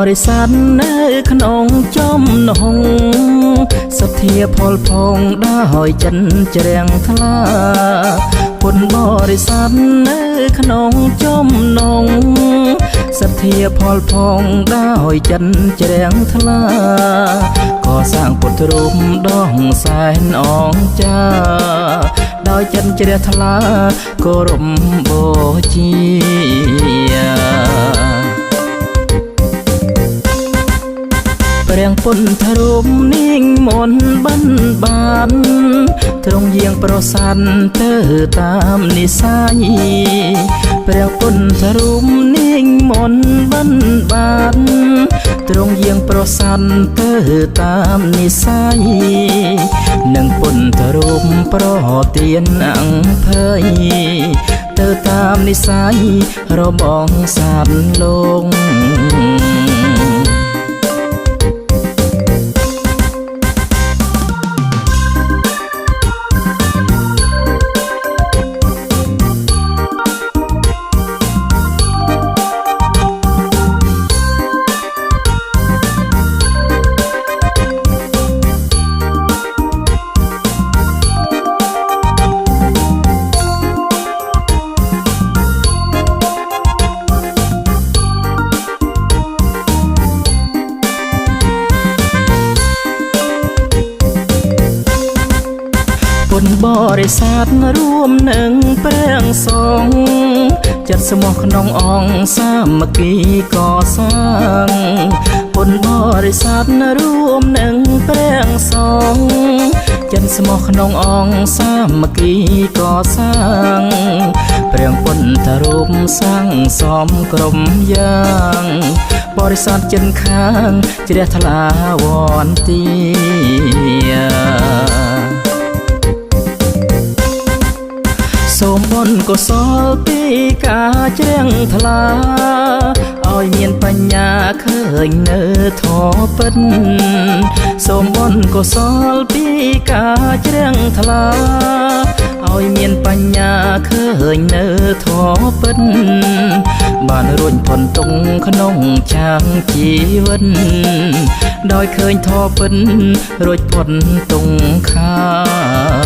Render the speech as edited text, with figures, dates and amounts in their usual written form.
រិស័ទនៅក្នុងចំនងសទ្ធាផលផងដោយចិនជ្រាំងថ្លាពុនបរិស័ទនៅក្នុងចំនងសទ្ធាផលផងដោយចិនជ្រាំងថ្លាកសាងពុទ្ធរូបដងសែនអង្ចាដោយចិនជ្រះថ្លាគោរពបូជាព្រះពុទ្ធរូបនាងមន្តបិណ្ឌបាតទ្រង់យាងប្រសាទទៅតាមនិស័យព្រះពុទ្ធរូបនាងមន្តបិណ្ឌបាតទ្រង់យាងប្រសាទទៅតាមនិស័យនឹងពុទ្ធរូបប្រទានអង្គភ័យទៅតាមនិស័យរបងសាទលោកពុនបរិស័ទរួមនឹងព្រះសង្ឃចិត្តស្មោះក្នុងអង្គសាមគ្គីកសាងពុនបរិស័ទរួមនឹងព្រះសង្ឃចិត្តស្មោះក្នុងអង្គសាមគ្គីកសាងព្រះពុទ្ធរូបសាងសមក្រុមយ៉ាងបរិស័ទចិនខាងជ្រះថ្លាវន្ទាសូមបុណ្យកុសលពីការជ្រាំងថ្លាឲ្យមានបញ្ញាឃើញនៅធម៌ពិតសូមបុណ្យកុសលពីការជ្រាំងថ្លាឲ្យមានបញ្ញាឃើញនៅធម៌ពិតបានរួចផុតទុក្ខក្នុងចាងជីវិតដោយឃើញធម៌ពិតរួចផុតទុក្ខខា